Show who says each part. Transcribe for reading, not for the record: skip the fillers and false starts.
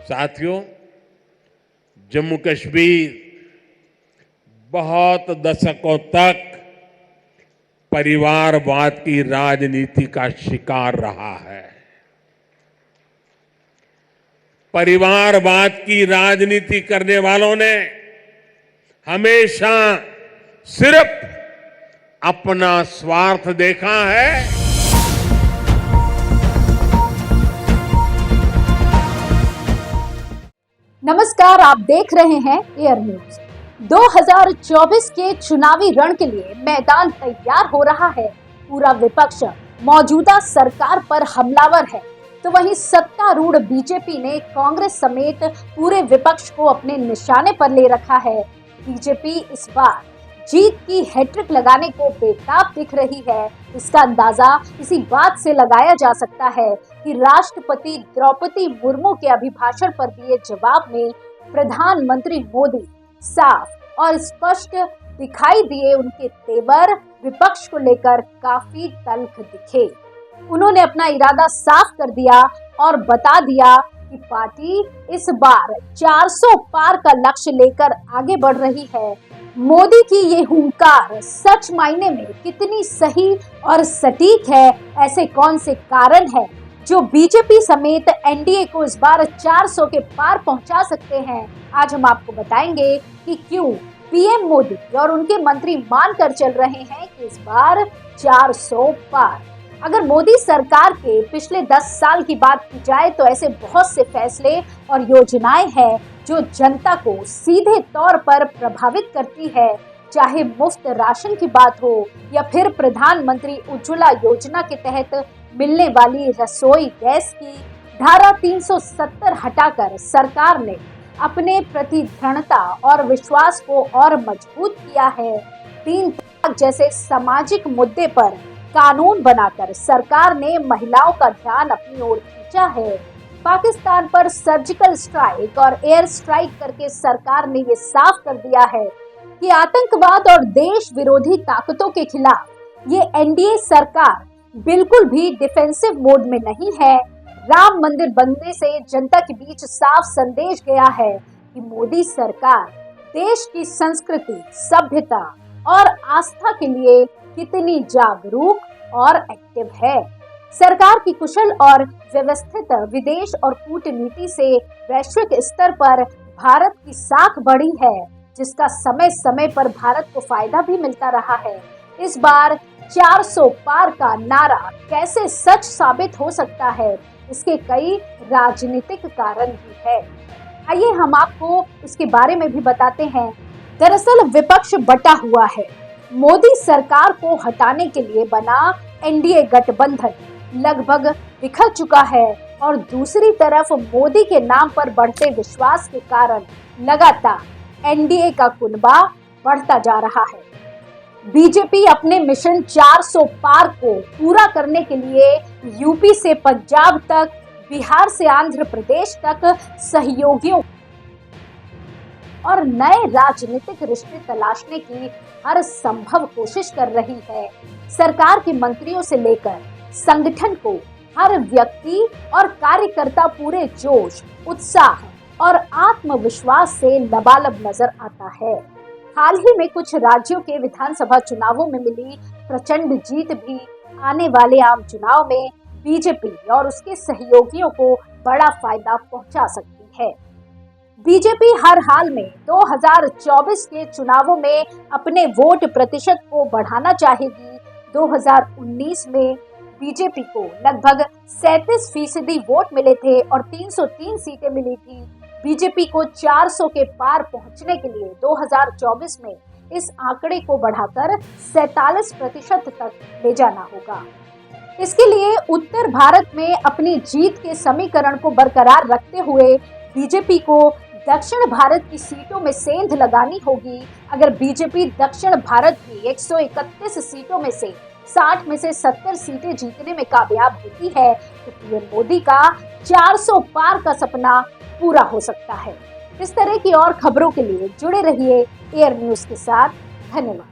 Speaker 1: साथियों, जम्मू कश्मीर बहुत दशकों तक परिवारवाद की राजनीति का शिकार रहा है। परिवारवाद की राजनीति करने वालों ने हमेशा सिर्फ अपना स्वार्थ देखा है।
Speaker 2: नमस्कार, आप देख रहे हैं एयर न्यूज। 2024 के चुनावी रण के लिए मैदान तैयार हो रहा है। पूरा विपक्ष मौजूदा सरकार पर हमलावर है, तो वहीं सत्तारूढ़ बीजेपी ने कांग्रेस समेत पूरे विपक्ष को अपने निशाने पर ले रखा है। बीजेपी इस बार जीत की हैट्रिक लगाने को बेताब दिख रही है। इसका अंदाजा इसी बात से लगाया जा सकता है कि राष्ट्रपति द्रौपदी मुर्मू के अभिभाषण पर दिए जवाब में प्रधानमंत्री मोदी साफ और स्पष्ट दिखाई दिए। उनके तेवर विपक्ष को लेकर काफी तल्ख दिखे। उन्होंने अपना इरादा साफ कर दिया और बता दिया कि पार्टी इस बार 400 पार का लक्ष्य लेकर आगे बढ़ रही है। मोदी की ये हुंकार सच मायने में कितनी सही और सटीक है, ऐसे कौन से कारण हैं जो बीजेपी समेत एनडीए को इस बार 400 के पार पहुंचा सकते हैं। आज हम आपको बताएंगे कि क्यों पीएम मोदी और उनके मंत्री मानकर चल रहे हैं कि इस बार 400 पार। अगर मोदी सरकार के पिछले 10 साल की बात की जाए तो ऐसे बहुत से फैसले और योजनाएं हैं जो जनता को सीधे तौर पर प्रभावित करती है। चाहे मुफ्त राशन की बात हो या फिर प्रधानमंत्री उज्ज्वला योजना के तहत मिलने वाली रसोई गैस की धारा 370 हटाकर सरकार ने अपने प्रति दृढ़ता और विश्वास को और मजबूत किया है। 3 तलाक जैसे सामाजिक मुद्दे पर कानून बनाकर सरकार ने महिलाओं का ध्यान अपनी ओर खींचा है। पाकिस्तान पर सर्जिकल स्ट्राइक और एयर स्ट्राइक करके सरकार ने ये साफ कर दिया है कि आतंकवाद और देश विरोधी ताकतों के खिलाफ ये एनडीए सरकार बिल्कुल भी डिफेंसिव मोड में नहीं है। राम मंदिर बनने से जनता के बीच साफ संदेश गया है कि मोदी सरकार देश की संस्कृति, सभ्यता और आस्था के लिए कितनी जागरूक और एक्टिव है। सरकार की कुशल और व्यवस्थित विदेश और कूटनीति से वैश्विक स्तर पर भारत की साख बढ़ी है, जिसका समय समय पर भारत को फायदा भी मिलता रहा है। इस बार 400 पार का नारा कैसे सच साबित हो सकता है, इसके कई राजनीतिक कारण भी है। आइए हम आपको इसके बारे में भी बताते हैं। दरअसल विपक्ष बटा हुआ है। मोदी सरकार को हटाने के लिए बना एनडीए गठबंधन लगभग बिखर चुका है और दूसरी तरफ मोदी के नाम पर बढ़ते विश्वास के कारण लगातार एनडीए का कुनबा बढ़ता जा रहा है। बीजेपी अपने मिशन 400 पार को पूरा करने के लिए यूपी से पंजाब तक, बिहार से आंध्र प्रदेश तक सहयोगियों और नए राजनीतिक रिश्ते तलाशने की हर संभव कोशिश कर रही है। सरकार के मंत्रियों से लेकर संगठन को हर व्यक्ति और कार्यकर्ता पूरे जोश, उत्साह और आत्मविश्वास से लबालब नजर आता है। हाल ही में कुछ राज्यों के विधानसभा चुनावों में मिली प्रचंड जीत भी आने वाले आम चुनाव में बीजेपी और उसके सहयोगियों को बड़ा फायदा पहुंचा सकती है। बीजेपी हर हाल में 2024 के चुनावों में अपने वोट प्रतिशत को बढ़ाना चाहेगी। 2019 में बीजेपी को लगभग 37% वोट मिले थे और 303 सीटें मिली थी। बीजेपी को 400 के पार पहुंचने के लिए 2024 में इस आंकड़े को बढ़ाकर 47% तक ले जाना होगा। इसके लिए उत्तर भारत में अपनी जीत के समीकरण को बरकरार रखते हुए बीजेपी को दक्षिण भारत की सीटों में सेंध लगानी होगी। अगर बीजेपी दक्षिण भारत की 131 सीटों में से 60 में से 70 सीटें जीतने में कामयाब होती है तो पीएम मोदी का 400 पार का सपना पूरा हो सकता है। इस तरह की और खबरों के लिए जुड़े रहिए एयर न्यूज के साथ। धन्यवाद।